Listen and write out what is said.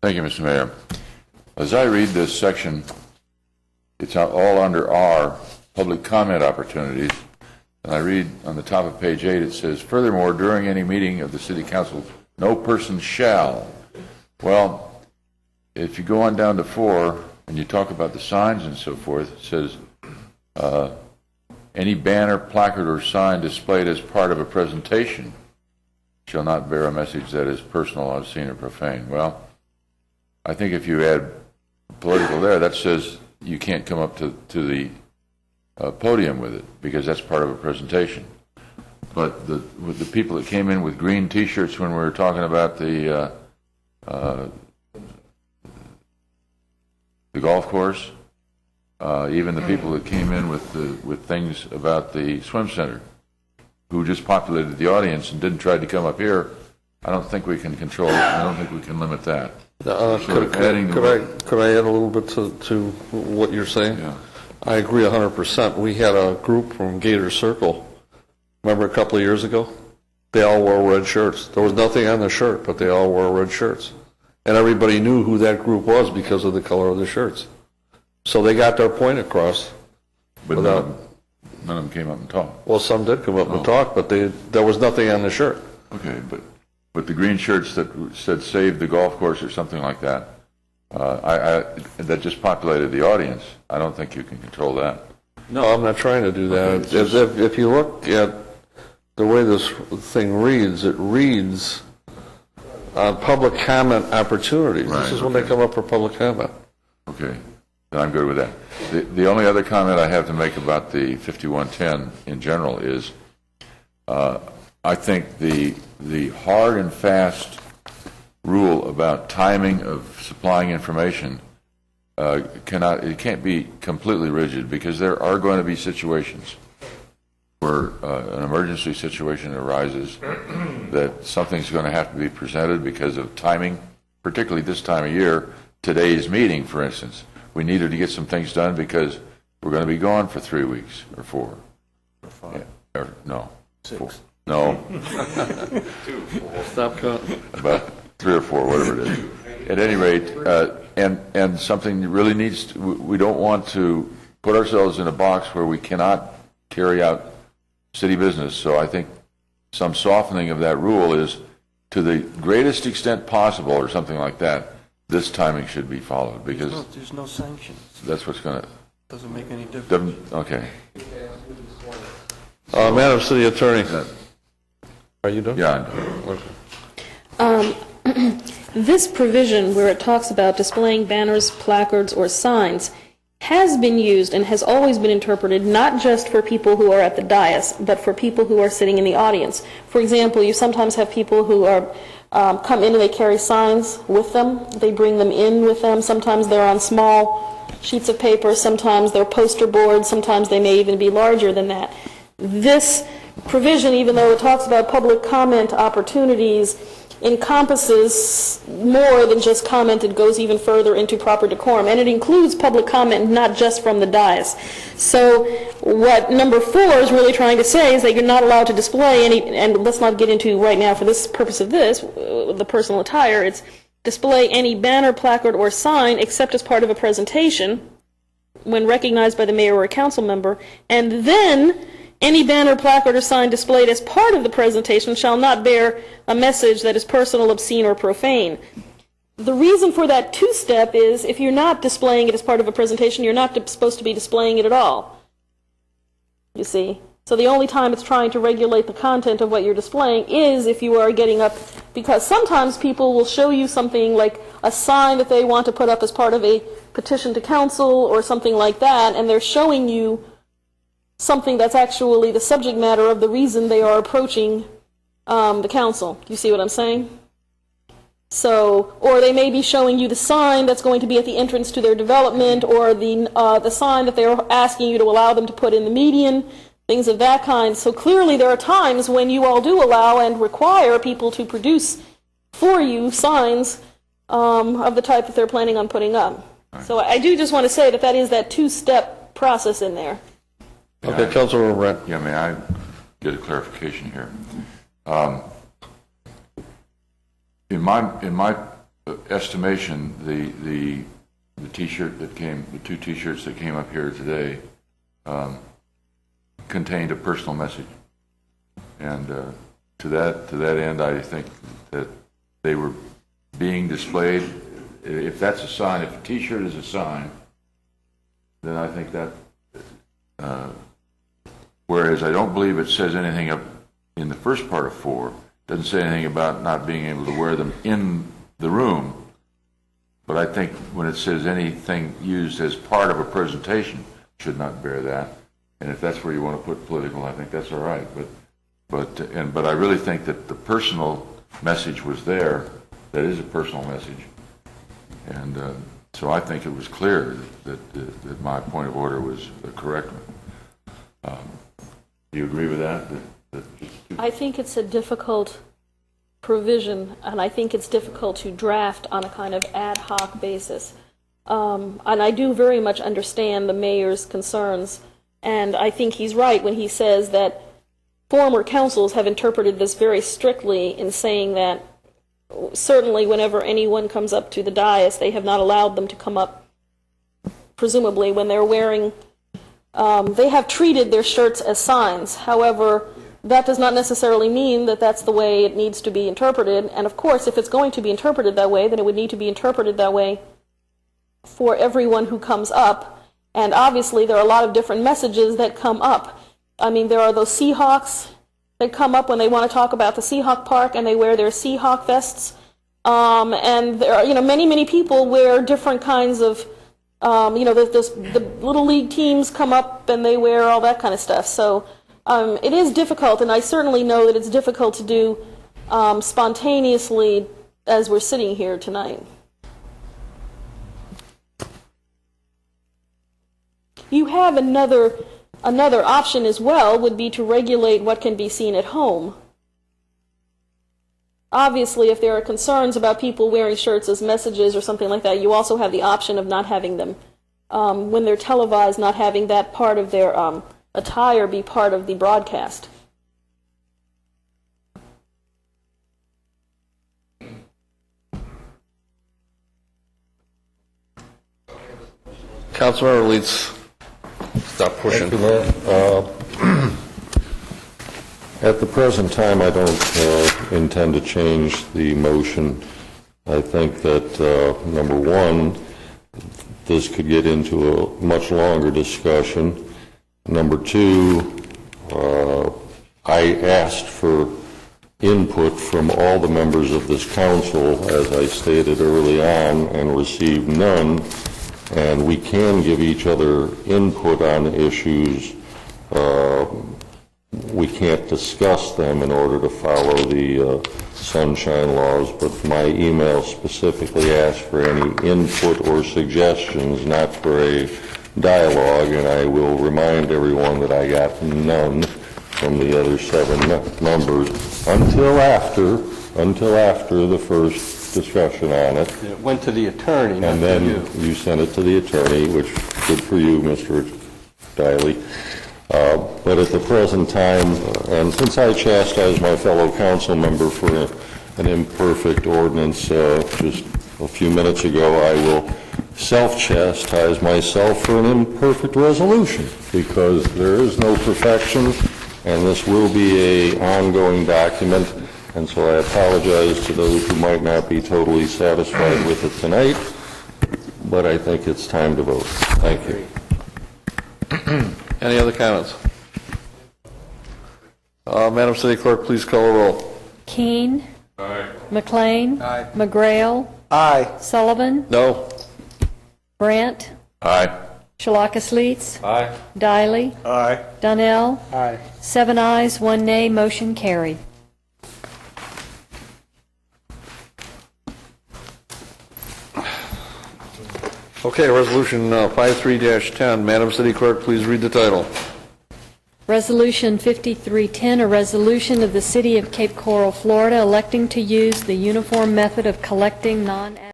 Thank you, Mr. Mayor. As I read this section, it's all under R, public comment opportunities. And I read on the top of page 8, it says, furthermore, during any meeting of the City Council, no person shall. Well, if you go on down to 4 and you talk about the signs and so forth, it says, any banner, placard, or sign displayed as part of a presentation shall not bear a message that is personal, obscene, or profane. Well, I think if you add political there, that says you can't come up to the podium with it because that's part of a presentation. But with the people that came in with green T-shirts when we were talking about the golf course, even the people that came in with things about the swim center, who just populated the audience and didn't try to come up here, I don't think we can control it. I don't think we can limit that. Could I add a little bit to what you're saying? Yeah. I agree 100%. We had a group from Gator Circle, remember a couple of years ago? They all wore red shirts. There was nothing on the shirt, but they all wore red shirts. And everybody knew who that group was because of the color of the shirts. So they got their point across. But none of them came up and talked. Well, some did come up and talk, but there was nothing on the shirt. Okay, but the green shirts that said "Save the Golf Course" or something like that, that just populated the audience. I don't think you can control that. No, I'm not trying to do that. Okay, if you look at the way this thing reads, it reads public comment opportunities. Right, this is when they come up for public comment. Okay, then I'm good with that. The only other comment I have to make about the 5110 in general is I think the hard and fast rule about timing of supplying information can't be completely rigid, because there are going to be situations where an emergency situation arises that something's going to have to be presented because of timing, particularly this time of year. Today's meeting, for instance, we needed to get some things done because we're going to be gone for 3 weeks or 4 or 5 or no 6 4. No. 2 4 Stop counting. About 3 or 4, whatever it is. At any rate, and something really needs to, we don't want to put ourselves in a box where we cannot carry out city business. So I think some softening of that rule is, to the greatest extent possible, or something like that, this timing should be followed, because there's no sanctions. that's what's going to. Doesn't make any difference. Okay. Madam City Attorney. Are you done? Yeah, I'm done. Okay. This provision where it talks about displaying banners, placards, or signs has been used and has always been interpreted not just for people who are at the dais, but for people who are sitting in the audience. For example, you sometimes have people who are come in and they carry signs with them. They bring them in with them. Sometimes they're on small sheets of paper. Sometimes they're poster boards. Sometimes they may even be larger than that. This provision, even though it talks about public comment opportunities, encompasses more than just comment. It goes even further into proper decorum, and it includes public comment, not just from the dais. So what number 4 is really trying to say is that you're not allowed to display any, and let's not get into right now for this purpose of this, the personal attire, it's display any banner, placard, or sign except as part of a presentation when recognized by the mayor or a council member, and then any banner, placard, or sign displayed as part of the presentation shall not bear a message that is personal, obscene, or profane. The reason for that two-step is if you're not displaying it as part of a presentation, you're not supposed to be displaying it at all. You see? So the only time it's trying to regulate the content of what you're displaying is if you are getting up, because sometimes people will show you something like a sign that they want to put up as part of a petition to council or something like that, and they're showing you something that's actually the subject matter of the reason they are approaching the council. You see what I'm saying? So, or they may be showing you the sign that's going to be at the entrance to their development, or the sign that they're asking you to allow them to put in the median, things of that kind. So clearly there are times when you all do allow and require people to produce for you signs of the type that they're planning on putting up. Right. So I do just want to say that that is that two-step process in there. Okay, Councilor Brent. Yeah, may I get a clarification here? In my estimation, the T-shirt that came, the 2 T-shirts that came up here today, contained a personal message, and to that end, I think that they were being displayed. If that's a sign, if a T-shirt is a sign, then I think that. Whereas I don't believe it says anything up in the first part of 4. Doesn't say anything about not being able to wear them in the room. But I think when it says anything used as part of a presentation should not bear that. And if that's where you want to put political, I think that's all right. But I really think that the personal message was there. That is a personal message. And so I think it was clear that my point of order was the correct one. Do you agree with that? I think it's a difficult provision, and I think it's difficult to draft on a kind of ad hoc basis. And I do very much understand the mayor's concerns, and I think he's right when he says that former councils have interpreted this very strictly in saying that certainly whenever anyone comes up to the dais, they have not allowed them to come up, presumably when they're wearing, they have treated their shirts as signs. However, that does not necessarily mean that that's the way it needs to be interpreted. And of course, if it's going to be interpreted that way, then it would need to be interpreted that way for everyone who comes up. And obviously, there are a lot of different messages that come up. I mean, there are those Seahawks that come up when they want to talk about the Seahawk Park, and they wear their Seahawk vests. And there are, many people wear different kinds of, the little league teams come up and they wear all that kind of stuff. So it is difficult, and I certainly know that it's difficult to do spontaneously as we're sitting here tonight. You have another option as well, would be to regulate what can be seen at home. Obviously, if there are concerns about people wearing shirts as messages or something like that, you also have the option of not having them, when they're televised, not having that part of their attire be part of the broadcast. Councilmember Leeds, stop pushing. At the present time, I don't intend to change the motion. I think that, number one, this could get into a much longer discussion. Number two, I asked for input from all the members of this council, as I stated early on, and received none. And we can give each other input on issues. We can't discuss them in order to follow the sunshine laws, but my email specifically asked for any input or suggestions, not for a dialogue, and I will remind everyone that I got none from the other 7 members until after the first discussion on it. It went to the attorney, not And to then you sent it to the attorney, which good for you, Mr. Diley. But at the present time, and since I chastised my fellow council member for an imperfect ordinance just a few minutes ago, I will self-chastise myself for an imperfect resolution, because there is no perfection, and this will be an ongoing document. And so I apologize to those who might not be totally satisfied with it tonight, but I think it's time to vote. Thank you. Any other comments? Madam City Clerk, please call a roll. Keene. Aye. McLean. Aye. McGrail. Aye. Sullivan. No. Brandt. Aye. Shalakis Leeds. Aye. Diley. Aye. Donnell. Aye. 7 ayes, 1 nay, motion carried. Okay, resolution 53-10. Madam City Clerk, please read the title. Resolution 5310, a resolution of the City of Cape Coral, Florida, electing to use the uniform method of collecting non